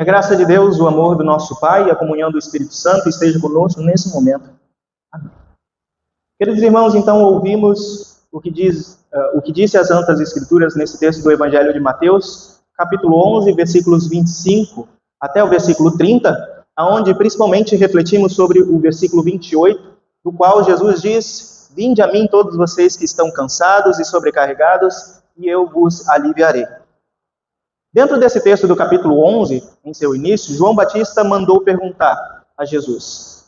a graça de Deus, o amor do nosso Pai e a comunhão do Espírito Santo esteja conosco nesse momento. Amém. Queridos irmãos, então ouvimos o que disse as Santas Escrituras nesse texto do Evangelho de Mateus, capítulo 11, versículos 25 até o versículo 30, onde principalmente refletimos sobre o versículo 28, do qual Jesus diz: "Vinde a mim todos vocês que estão cansados e sobrecarregados, e eu vos aliviarei." Dentro desse texto do capítulo 11, em seu início, João Batista mandou perguntar a Jesus: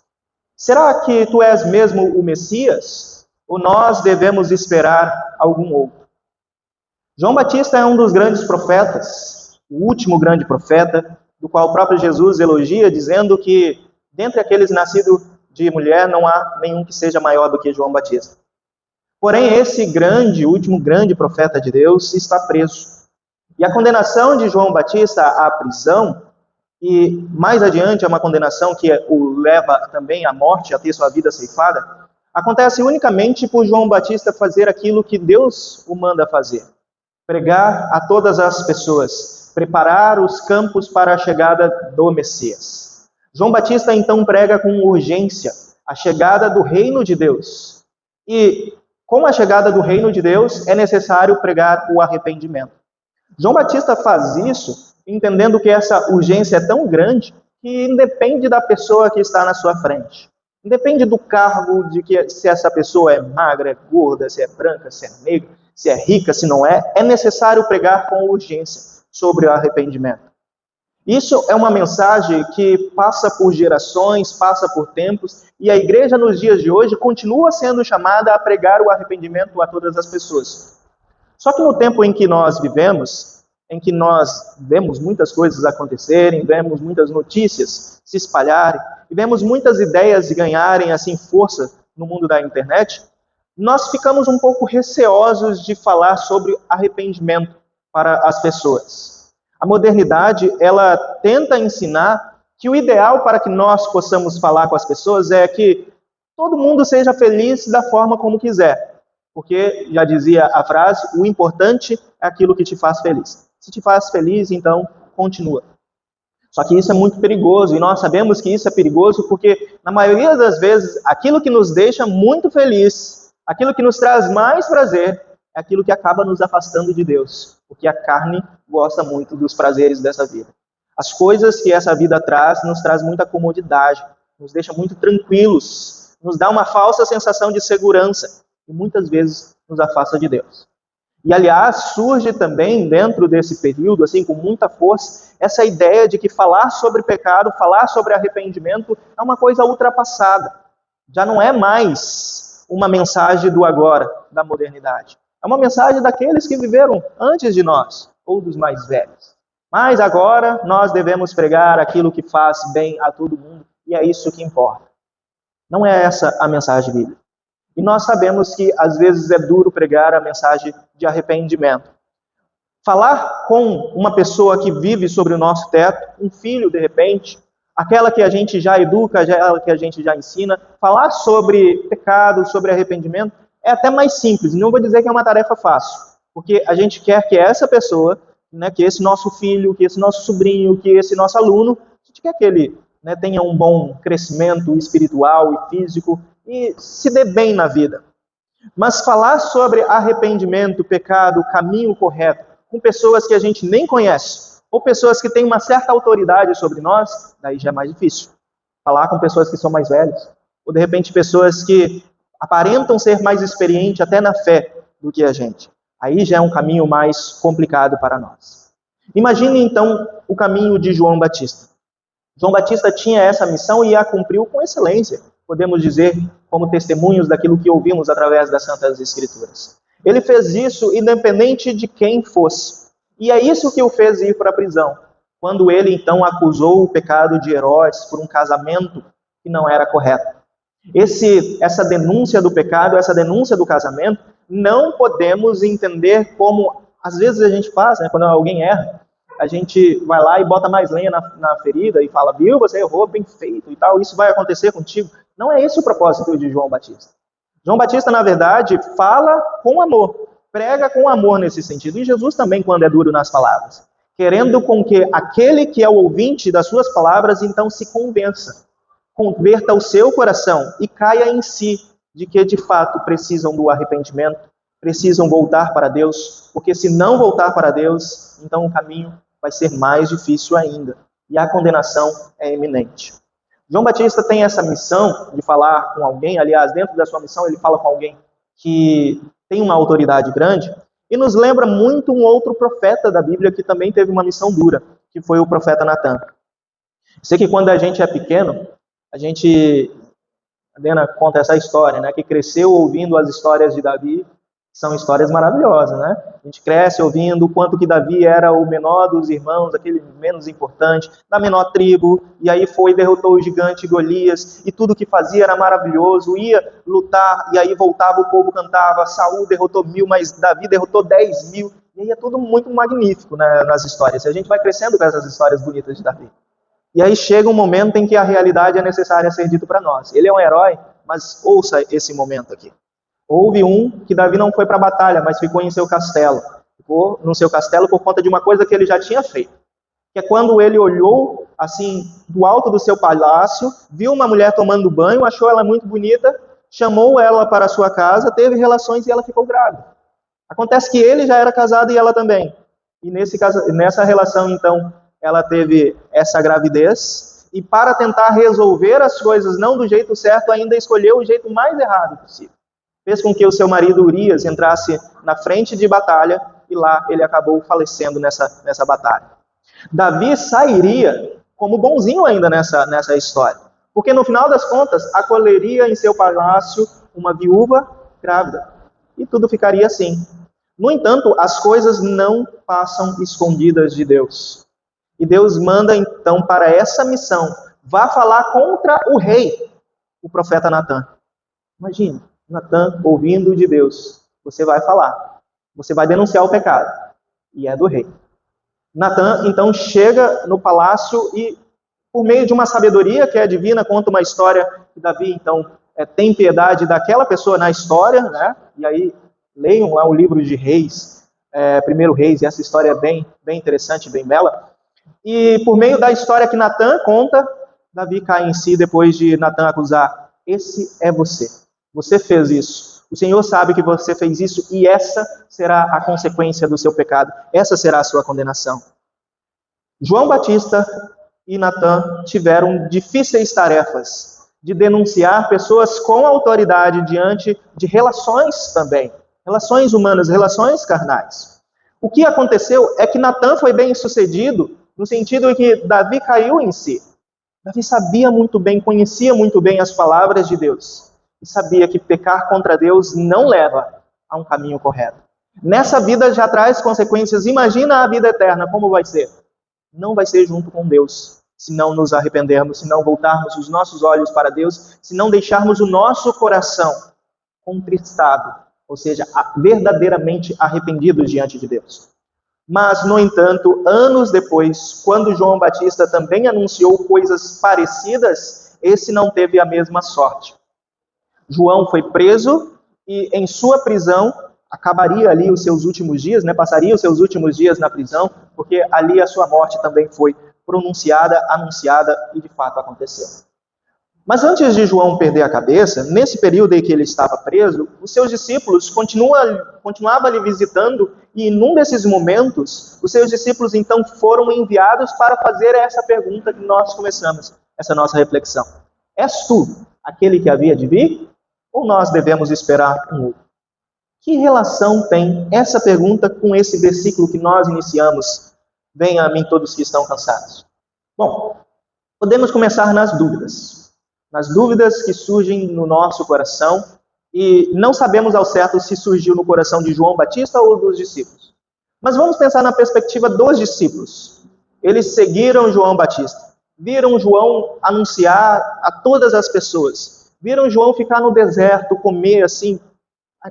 "Será que tu és mesmo o Messias? Ou nós devemos esperar algum outro?" João Batista é um dos grandes profetas, o último grande profeta, do qual o próprio Jesus elogia, dizendo que dentre aqueles nascidos de mulher não há nenhum que seja maior do que João Batista. Porém, esse último grande profeta de Deus está preso. E a condenação de João Batista à prisão, e mais adiante é uma condenação que o leva também à morte, a ter sua vida ceifada, acontece unicamente por João Batista fazer aquilo que Deus o manda fazer: pregar a todas as pessoas, preparar os campos para a chegada do Messias. João Batista então prega com urgência a chegada do reino de Deus. E com a chegada do reino de Deus é necessário pregar o arrependimento. João Batista faz isso entendendo que essa urgência é tão grande que independe da pessoa que está na sua frente. Independe do cargo, de que se essa pessoa é magra, é gorda, se é branca, se é negra, se é rica, se não é necessário pregar com urgência sobre o arrependimento. Isso é uma mensagem que passa por gerações, passa por tempos, e a igreja nos dias de hoje continua sendo chamada a pregar o arrependimento a todas as pessoas. Só que no tempo em que nós vivemos, em que nós vemos muitas coisas acontecerem, vemos muitas notícias se espalharem, e vemos muitas ideias ganharem assim força no mundo da internet, nós ficamos um pouco receosos de falar sobre arrependimento para as pessoas. A modernidade, ela tenta ensinar que o ideal para que nós possamos falar com as pessoas é que todo mundo seja feliz da forma como quiser. Porque, já dizia a frase, o importante é aquilo que te faz feliz. Se te faz feliz, então, continua. Só que isso é muito perigoso, e nós sabemos que isso é perigoso porque, na maioria das vezes, aquilo que nos deixa muito feliz, aquilo que nos traz mais prazer, é aquilo que acaba nos afastando de Deus. Porque a carne gosta muito dos prazeres dessa vida. As coisas que essa vida traz, nos traz muita comodidade, nos deixa muito tranquilos, nos dá uma falsa sensação de segurança, e muitas vezes nos afasta de Deus. E, aliás, surge também dentro desse período, assim, com muita força, essa ideia de que falar sobre pecado, falar sobre arrependimento é uma coisa ultrapassada. Já não é mais uma mensagem do agora, da modernidade. É uma mensagem daqueles que viveram antes de nós, ou dos mais velhos. Mas agora nós devemos pregar aquilo que faz bem a todo mundo, e é isso que importa. Não é essa a mensagem bíblica. E nós sabemos que, às vezes, é duro pregar a mensagem de arrependimento. Falar com uma pessoa que vive sobre o nosso teto, um filho, de repente, aquela que a gente já educa, aquela que a gente já ensina, falar sobre pecado, sobre arrependimento, é até mais simples. Não vou dizer que é uma tarefa fácil, porque a gente quer que essa pessoa, que esse nosso filho, que esse nosso sobrinho, que esse nosso aluno, a gente quer que ele tenha um bom crescimento espiritual e físico, e se dê bem na vida. Mas falar sobre arrependimento, pecado, o caminho correto, com pessoas que a gente nem conhece, ou pessoas que têm uma certa autoridade sobre nós, daí já é mais difícil. Falar com pessoas que são mais velhas, ou de repente pessoas que aparentam ser mais experientes até na fé do que a gente. Aí já é um caminho mais complicado para nós. Imagine então o caminho de João Batista. João Batista tinha essa missão e a cumpriu com excelência, podemos dizer, como testemunhos daquilo que ouvimos através das Santas Escrituras. Ele fez isso independente de quem fosse. E é isso que o fez ir para a prisão, quando ele então acusou o pecado de Herodes por um casamento que não era correto. Essa denúncia do pecado, essa denúncia do casamento, não podemos entender como, às vezes a gente faz, quando alguém erra, a gente vai lá e bota mais lenha na ferida e fala, viu, você errou, bem feito e tal, isso vai acontecer contigo. Não é esse o propósito de João Batista. João Batista, na verdade, fala com amor, prega com amor nesse sentido. E Jesus também, quando é duro nas palavras. querendo com que aquele que é o ouvinte das suas palavras, então se converta o seu coração e caia em si de que de fato precisam do arrependimento, precisam voltar para Deus, porque se não voltar para Deus, então o caminho vai ser mais difícil ainda, e a condenação é iminente. João Batista tem essa missão de falar com alguém, aliás, dentro da sua missão ele fala com alguém que tem uma autoridade grande, e nos lembra muito um outro profeta da Bíblia que também teve uma missão dura, que foi o profeta Natan. Sei que quando a gente é pequeno, a Adena conta essa história, né, que cresceu ouvindo as histórias de Davi, que são histórias maravilhosas, né? A gente cresce ouvindo o quanto que Davi era o menor dos irmãos, aquele menos importante, da menor tribo, e aí foi e derrotou o gigante Golias, e tudo que fazia era maravilhoso, ia lutar, e aí voltava, o povo cantava, Saul derrotou 1000, mas Davi derrotou 10.000, e aí é tudo muito magnífico, né, nas histórias, e a gente vai crescendo com essas histórias bonitas de Davi. E aí chega um momento em que a realidade é necessária ser dito para nós. Ele é um herói, mas ouça esse momento aqui. Houve um que Davi não foi para a batalha, mas ficou em seu castelo. Ficou no seu castelo por conta de uma coisa que ele já tinha feito. Que é quando ele olhou, assim, do alto do seu palácio, viu uma mulher tomando banho, achou ela muito bonita, chamou ela para a sua casa, teve relações e ela ficou grávida. Acontece que ele já era casado e ela também. E nessa relação, então, ela teve essa gravidez, e para tentar resolver as coisas não do jeito certo, ainda escolheu o jeito mais errado possível. Fez com que o seu marido Urias entrasse na frente de batalha, e lá ele acabou falecendo nessa batalha. Davi sairia como bonzinho ainda nessa história, porque no final das contas, acolheria em seu palácio uma viúva grávida, e tudo ficaria assim. No entanto, as coisas não passam escondidas de Deus. E Deus manda, então, para essa missão, vá falar contra o rei, o profeta Natan. Imagina, Natan ouvindo de Deus. Você vai falar, você vai denunciar o pecado, e é do rei. Natan, então, chega no palácio e, por meio de uma sabedoria que é divina, conta uma história que Davi, então, tem piedade daquela pessoa na história, né? E aí, leiam lá o livro de Reis, Primeiro Reis, e essa história é bem interessante, bem bela. E por meio da história que Natan conta, Davi cai em si depois de Natan acusar. Esse é você. Você fez isso. O Senhor sabe que você fez isso e essa será a consequência do seu pecado. Essa será a sua condenação. João Batista e Natan tiveram difíceis tarefas de denunciar pessoas com autoridade diante de relações também. Relações humanas, relações carnais. O que aconteceu é que Natan foi bem sucedido no sentido em que Davi caiu em si. Davi sabia muito bem, conhecia muito bem as palavras de Deus. E sabia que pecar contra Deus não leva a um caminho correto. Nessa vida já traz consequências. Imagina a vida eterna, como vai ser? Não vai ser junto com Deus, se não nos arrependermos, se não voltarmos os nossos olhos para Deus, se não deixarmos o nosso coração contristado, ou seja, verdadeiramente arrependidos diante de Deus. Mas, no entanto, anos depois, quando João Batista também anunciou coisas parecidas, esse não teve a mesma sorte. João foi preso e, em sua prisão, acabaria ali os seus últimos dias, passaria os seus últimos dias na prisão, porque ali a sua morte também foi pronunciada, anunciada e, de fato, aconteceu. Mas antes de João perder a cabeça, nesse período em que ele estava preso, os seus discípulos continuavam lhe visitando e, num desses momentos, os seus discípulos, então, foram enviados para fazer essa pergunta que nós começamos, essa nossa reflexão. És tu aquele que havia de vir? Ou nós devemos esperar um outro? Que relação tem essa pergunta com esse versículo que nós iniciamos? Venha a mim todos que estão cansados. Bom, podemos começar nas dúvidas. Nas dúvidas que surgem no nosso coração e não sabemos ao certo se surgiu no coração de João Batista ou dos discípulos. Mas vamos pensar na perspectiva dos discípulos. Eles seguiram João Batista, viram João anunciar a todas as pessoas, viram João ficar no deserto, comer assim,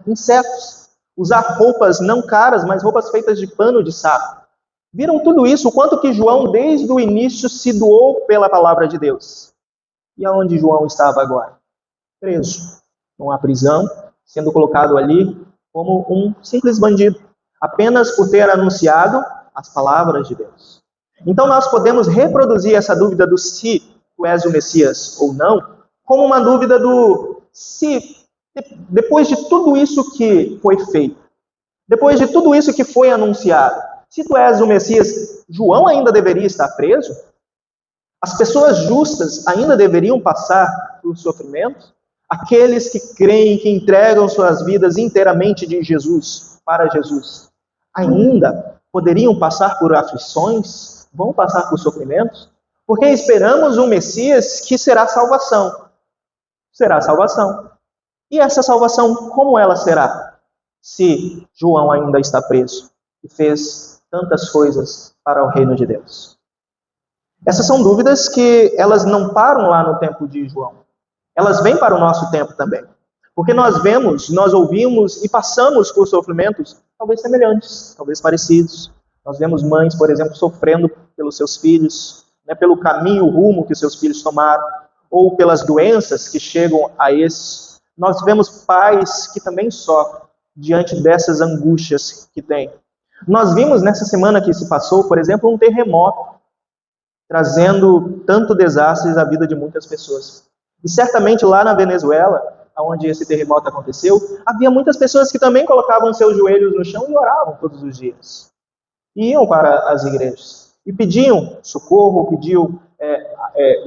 insetos, usar roupas não caras, mas roupas feitas de pano de saco. Viram tudo isso, o quanto que João desde o início se doou pela palavra de Deus. E aonde João estava agora? Preso, numa prisão, sendo colocado ali como um simples bandido, apenas por ter anunciado as palavras de Deus. Então nós podemos reproduzir essa dúvida do se tu és o Messias ou não, como uma dúvida do se, depois de tudo isso que foi feito, depois de tudo isso que foi anunciado, se tu és o Messias, João ainda deveria estar preso? As pessoas justas ainda deveriam passar por sofrimento? Aqueles que creem, que entregam suas vidas inteiramente de Jesus, para Jesus, ainda poderiam passar por aflições? Vão passar por sofrimentos? Porque esperamos um Messias que será salvação. Será salvação. E essa salvação, como ela será? Se João ainda está preso e fez tantas coisas para o reino de Deus. Essas são dúvidas que elas não param lá no tempo de João. Elas vêm para o nosso tempo também. Porque nós vemos, nós ouvimos e passamos por sofrimentos talvez semelhantes, talvez parecidos. Nós vemos mães, por exemplo, sofrendo pelos seus filhos, pelo caminho, o rumo que seus filhos tomaram, ou pelas doenças que chegam a esses. Nós vemos pais que também sofrem diante dessas angústias que têm. Nós vimos nessa semana que se passou, por exemplo, um terremoto, trazendo tanto desastres à vida de muitas pessoas. E certamente lá na Venezuela, onde esse terremoto aconteceu, havia muitas pessoas que também colocavam seus joelhos no chão e oravam todos os dias. E iam para as igrejas. E pediam socorro, pediam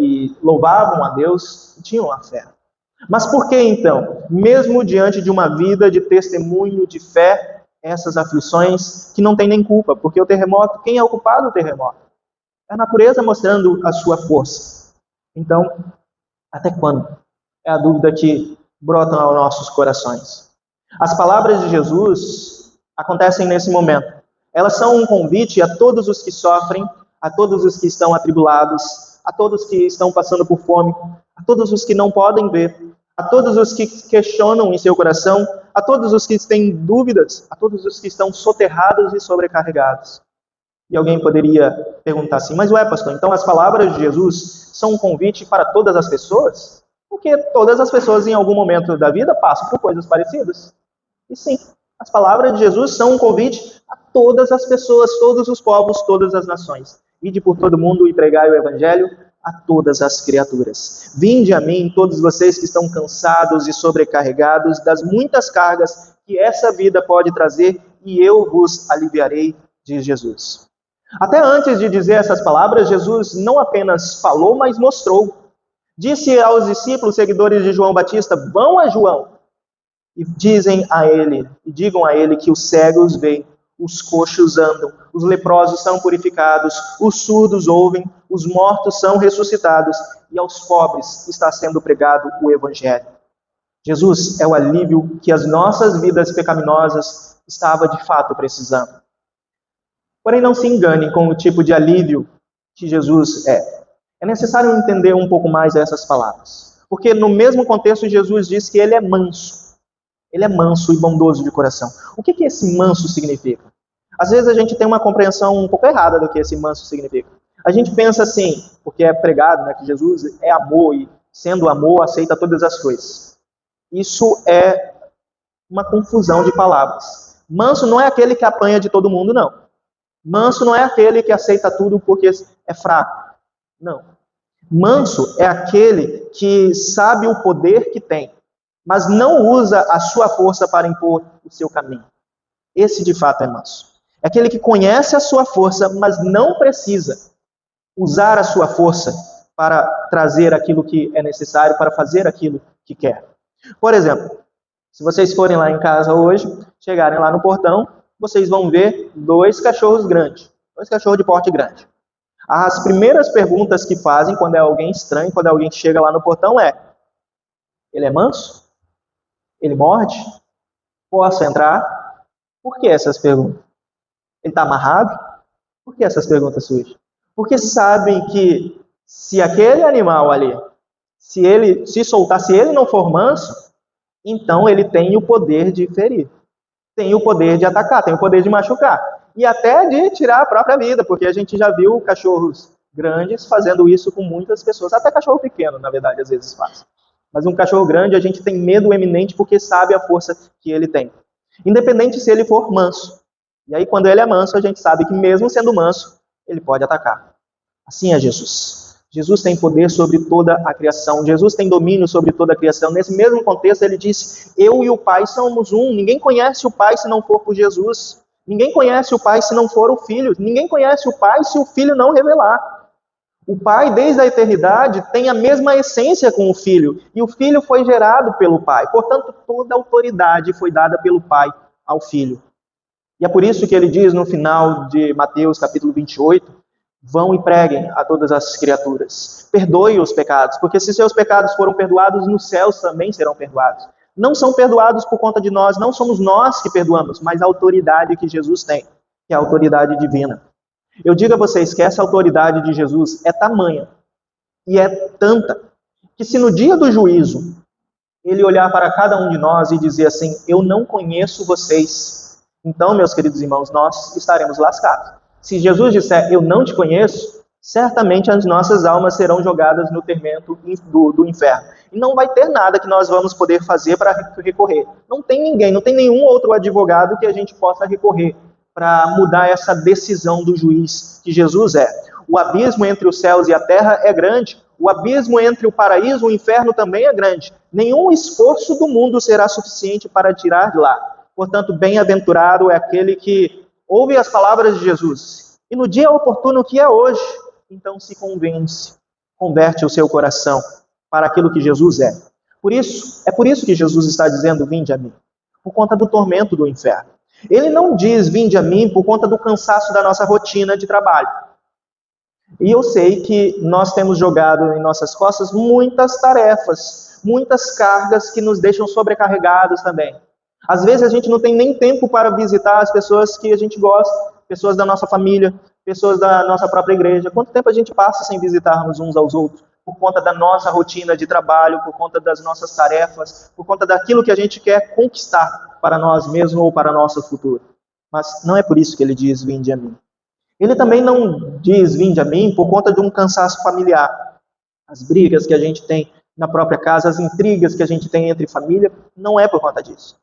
e louvavam a Deus, e tinham a fé. Mas por que então, mesmo diante de uma vida de testemunho, de fé, essas aflições que não tem nem culpa? Porque o terremoto, quem é o culpado do terremoto? É a natureza mostrando a sua força. Então, até quando? É a dúvida que brota aos nossos corações. As palavras de Jesus acontecem nesse momento. Elas são um convite a todos os que sofrem, a todos os que estão atribulados, a todos que estão passando por fome, a todos os que não podem ver, a todos os que questionam em seu coração, a todos os que têm dúvidas, a todos os que estão soterrados e sobrecarregados. E alguém poderia perguntar assim, mas ué, pastor, então as palavras de Jesus são um convite para todas as pessoas? Porque todas as pessoas em algum momento da vida passam por coisas parecidas. E sim, as palavras de Jesus são um convite a todas as pessoas, todos os povos, todas as nações. Ide por todo mundo e pregai o evangelho a todas as criaturas. Vinde a mim, todos vocês que estão cansados e sobrecarregados das muitas cargas que essa vida pode trazer, e eu vos aliviarei, diz Jesus. Até antes de dizer essas palavras, Jesus não apenas falou, mas mostrou. Disse aos discípulos, seguidores de João Batista, vão a João e digam a ele que os cegos veem, os coxos andam, os leprosos são purificados, os surdos ouvem, os mortos são ressuscitados e aos pobres está sendo pregado o evangelho. Jesus é o alívio que as nossas vidas pecaminosas estavam de fato precisando. Porém, não se enganem com o tipo de alívio que Jesus é. É necessário entender um pouco mais essas palavras. Porque no mesmo contexto, Jesus diz que ele é manso. Ele é manso e bondoso de coração. O que esse manso significa? Às vezes a gente tem uma compreensão um pouco errada do que esse manso significa. A gente pensa assim, porque é pregado, que Jesus é amor e, sendo amor, aceita todas as coisas. Isso é uma confusão de palavras. Manso não é aquele que apanha de todo mundo, não. Manso não é aquele que aceita tudo porque é fraco. Não. Manso é aquele que sabe o poder que tem, mas não usa a sua força para impor o seu caminho. Esse, de fato, é manso. É aquele que conhece a sua força, mas não precisa usar a sua força para trazer aquilo que é necessário, para fazer aquilo que quer. Por exemplo, se vocês forem lá em casa hoje, chegarem lá no portão, vocês vão ver 2 cachorros grandes, 2 cachorros de porte grande. As primeiras perguntas que fazem quando é alguém estranho, quando é alguém que chega lá no portão é: ele é manso? Ele morde? Posso entrar? Por que essas perguntas? Ele está amarrado? Por que essas perguntas surgem? Porque sabem que se aquele animal ali, se ele se soltar, se ele não for manso, então ele tem o poder de ferir, tem o poder de atacar, tem o poder de machucar. E até de tirar a própria vida, porque a gente já viu cachorros grandes fazendo isso com muitas pessoas. Até cachorro pequeno, na verdade, às vezes faz. Mas um cachorro grande, a gente tem medo eminente porque sabe a força que ele tem. Independente se ele for manso. E aí, quando ele é manso, a gente sabe que mesmo sendo manso, ele pode atacar. Assim é Jesus. Jesus tem poder sobre toda a criação. Jesus tem domínio sobre toda a criação. Nesse mesmo contexto, ele disse, eu e o Pai somos um. Ninguém conhece o Pai se não for por Jesus. Ninguém conhece o Pai se não for o Filho. Ninguém conhece o Pai se o Filho não revelar. O Pai, desde a eternidade, tem a mesma essência com o Filho. E o Filho foi gerado pelo Pai. Portanto, toda a autoridade foi dada pelo Pai ao Filho. E é por isso que ele diz no final de Mateus, capítulo 28, vão e preguem a todas as criaturas. Perdoe os pecados, porque se seus pecados foram perdoados, nos céus também serão perdoados. Não são perdoados por conta de nós, não somos nós que perdoamos, mas a autoridade que Jesus tem, que é a autoridade divina. Eu digo a vocês que essa autoridade de Jesus é tamanha e é tanta, que se no dia do juízo ele olhar para cada um de nós e dizer assim, eu não conheço vocês, então, meus queridos irmãos, nós estaremos lascados. Se Jesus disser, eu não te conheço, certamente as nossas almas serão jogadas no tormento do inferno. E não vai ter nada que nós vamos poder fazer para recorrer. Não tem ninguém, não tem nenhum outro advogado que a gente possa recorrer para mudar essa decisão do juiz que Jesus é. O abismo entre os céus e a terra é grande. O abismo entre o paraíso e o inferno também é grande. Nenhum esforço do mundo será suficiente para tirar de lá. Portanto, bem-aventurado é aquele que ouve as palavras de Jesus, e no dia oportuno que é hoje, então se converte o seu coração para aquilo que Jesus é. É por isso que Jesus está dizendo, vinde a mim, por conta do tormento do inferno. Ele não diz, vinde a mim, por conta do cansaço da nossa rotina de trabalho. E eu sei que nós temos jogado em nossas costas muitas tarefas, muitas cargas que nos deixam sobrecarregados também. Às vezes a gente não tem nem tempo para visitar as pessoas que a gente gosta, pessoas da nossa família, pessoas da nossa própria igreja. Quanto tempo a gente passa sem visitarmos uns aos outros? Por conta da nossa rotina de trabalho, por conta das nossas tarefas, por conta daquilo que a gente quer conquistar para nós mesmos ou para nosso futuro. Mas não é por isso que ele diz, vinde a mim. Ele também não diz, vinde a mim, por conta de um cansaço familiar. As brigas que a gente tem na própria casa, as intrigas que a gente tem entre família, não é por conta disso.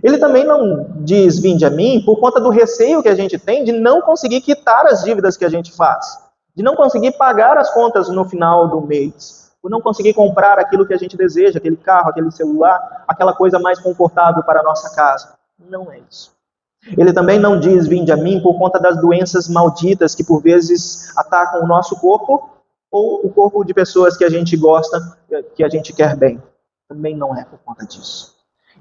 Ele também não diz, vinde a mim, por conta do receio que a gente tem de não conseguir quitar as dívidas que a gente faz, de não conseguir pagar as contas no final do mês, por não conseguir comprar aquilo que a gente deseja, aquele carro, aquele celular, aquela coisa mais confortável para a nossa casa. Não é isso. Ele também não diz, vinde a mim, por conta das doenças malditas que por vezes atacam o nosso corpo ou o corpo de pessoas que a gente gosta, que a gente quer bem. Também não é por conta disso.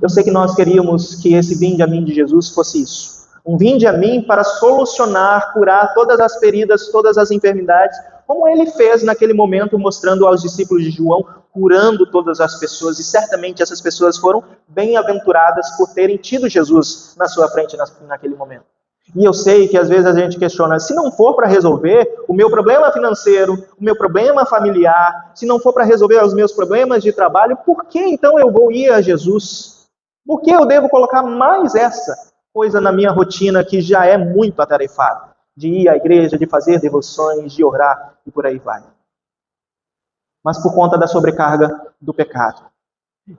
Eu sei que nós queríamos que esse vinde a mim de Jesus fosse isso. Um vinde a mim para solucionar, curar todas as feridas, todas as enfermidades, como ele fez naquele momento, mostrando aos discípulos de João, curando todas as pessoas. E certamente essas pessoas foram bem-aventuradas por terem tido Jesus na sua frente naquele momento. E eu sei que às vezes a gente questiona, se não for para resolver o meu problema financeiro, o meu problema familiar, se não for para resolver os meus problemas de trabalho, por que então eu vou ir a Jesus? Por que eu devo colocar mais essa coisa na minha rotina que já é muito atarefada? De ir à igreja, de fazer devoções, de orar e por aí vai. Mas por conta da sobrecarga do pecado.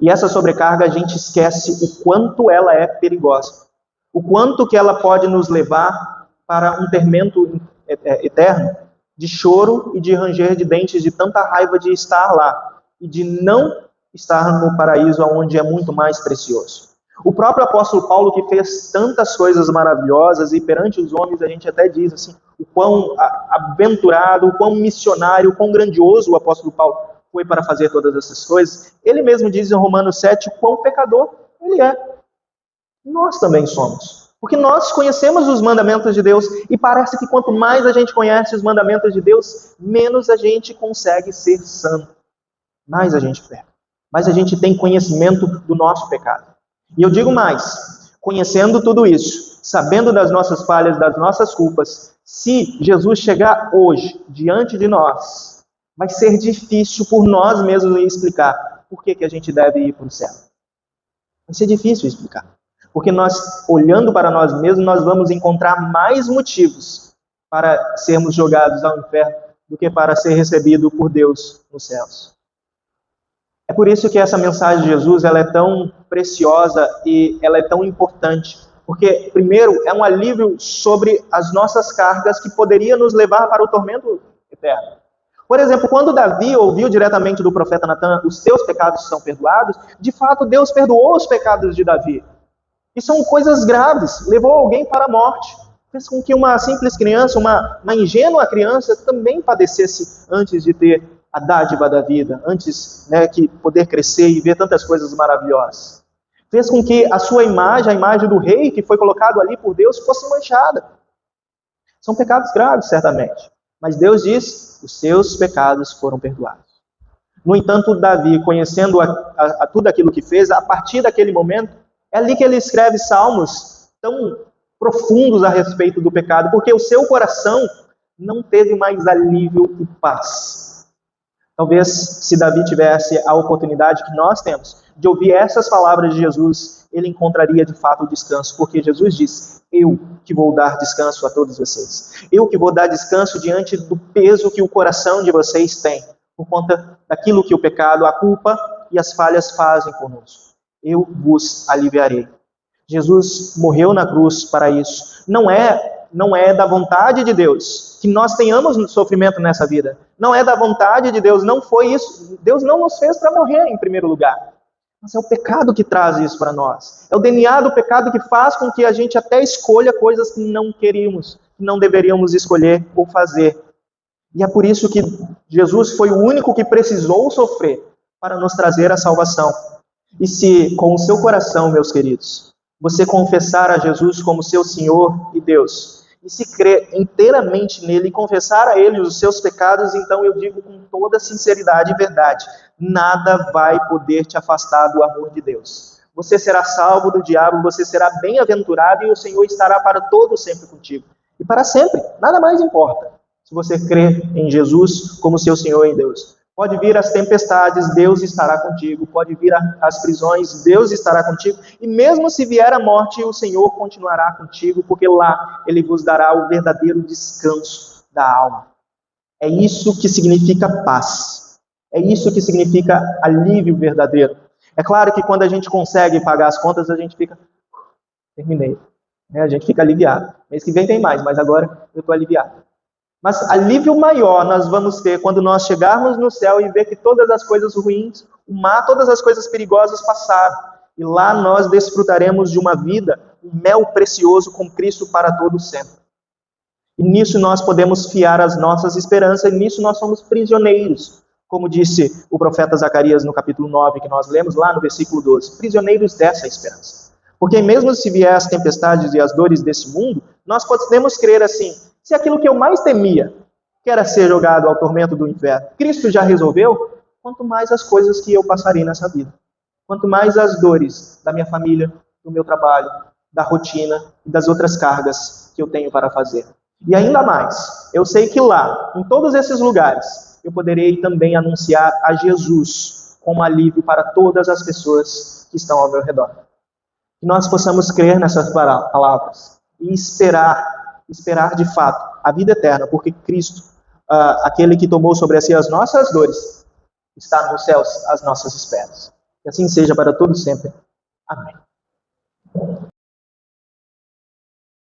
E essa sobrecarga a gente esquece o quanto ela é perigosa. O quanto que ela pode nos levar para um tormento eterno de choro e de ranger de dentes, de tanta raiva de estar lá e de não estar no paraíso onde é muito mais precioso. O próprio apóstolo Paulo, que fez tantas coisas maravilhosas, e perante os homens a gente até diz assim, o quão aventurado, o quão missionário, o quão grandioso o apóstolo Paulo foi para fazer todas essas coisas, ele mesmo diz em Romanos 7, o quão pecador ele é. Nós também somos. Porque nós conhecemos os mandamentos de Deus, e parece que quanto mais a gente conhece os mandamentos de Deus, menos a gente consegue ser santo. Mais a gente peca. Mas a gente tem conhecimento do nosso pecado. E eu digo mais, conhecendo tudo isso, sabendo das nossas falhas, das nossas culpas, se Jesus chegar hoje diante de nós, vai ser difícil por nós mesmos explicar por que a gente deve ir para o céu. Vai ser difícil explicar. Porque nós, olhando para nós mesmos, nós vamos encontrar mais motivos para sermos jogados ao inferno do que para ser recebido por Deus nos céus. É por isso que essa mensagem de Jesus ela é tão preciosa e ela é tão importante, Porque, primeiro, é um alívio sobre as nossas cargas que poderia nos levar para o tormento eterno. Por exemplo, quando Davi ouviu diretamente do profeta Natan, os seus pecados são perdoados, de fato Deus perdoou os pecados de Davi. E são coisas graves, levou alguém para a morte. Fez com que uma simples criança, uma ingênua criança, também padecesse antes de ter a dádiva da vida, antes que poder crescer e ver tantas coisas maravilhosas. Fez com que a sua imagem, a imagem do rei que foi colocado ali por Deus, fosse manchada. São pecados graves, certamente. Mas Deus diz, os seus pecados foram perdoados. No entanto, Davi, conhecendo a tudo aquilo que fez, a partir daquele momento, é ali que ele escreve salmos tão profundos a respeito do pecado, porque o seu coração não teve mais alívio e paz. Talvez, se Davi tivesse a oportunidade que nós temos de ouvir essas palavras de Jesus, ele encontraria de fato o descanso, porque Jesus disse, eu que vou dar descanso a todos vocês. Eu que vou dar descanso diante do peso que o coração de vocês tem, por conta daquilo que o pecado, a culpa e as falhas fazem conosco. Eu vos aliviarei. Jesus morreu na cruz para isso. Não é da vontade de Deus que nós tenhamos sofrimento nessa vida. Não é da vontade de Deus, não foi isso. Deus não nos fez para morrer em primeiro lugar. Mas é o pecado que traz isso para nós. É o DNA do pecado que faz com que a gente até escolha coisas que não queríamos, que não deveríamos escolher ou fazer. E é por isso que Jesus foi o único que precisou sofrer para nos trazer a salvação. E se com o seu coração, meus queridos, você confessar a Jesus como seu Senhor e Deus, e se crer inteiramente nele e confessar a ele os seus pecados, então eu digo com toda sinceridade e verdade, nada vai poder te afastar do amor de Deus. Você será salvo do diabo, você será bem-aventurado e o Senhor estará para todo sempre contigo. E para sempre, nada mais importa, se você crer em Jesus como seu Senhor e Deus. Pode vir as tempestades, Deus estará contigo. Pode vir as prisões, Deus estará contigo. E mesmo se vier a morte, o Senhor continuará contigo, porque lá Ele vos dará o verdadeiro descanso da alma. É isso que significa paz. É isso que significa alívio verdadeiro. É claro que quando a gente consegue pagar as contas, a gente fica... Terminei. A gente fica aliviado. Mês que vem tem mais, mas agora eu estou aliviado. Mas alívio maior nós vamos ter quando nós chegarmos no céu e ver que todas as coisas ruins, o mar, todas as coisas perigosas passaram. E lá nós desfrutaremos de uma vida, um mel precioso com Cristo para todo sempre. E nisso nós podemos fiar as nossas esperanças, e nisso nós somos prisioneiros. Como disse o profeta Zacarias no capítulo 9, que nós lemos lá no versículo 12. Prisioneiros dessa esperança. Porque mesmo se vier as tempestades e as dores desse mundo, nós podemos crer assim, se aquilo que eu mais temia, que era ser jogado ao tormento do inferno, Cristo já resolveu, quanto mais as coisas que eu passarei nessa vida. Quanto mais as dores da minha família, do meu trabalho, da rotina e das outras cargas que eu tenho para fazer. E ainda mais, eu sei que lá, em todos esses lugares, eu poderei também anunciar a Jesus como alívio para todas as pessoas que estão ao meu redor. Que nós possamos crer nessas palavras e esperar de fato a vida eterna, porque Cristo, aquele que tomou sobre si as nossas dores, está nos céus às nossas esperas. Que assim seja para todos sempre. Amém.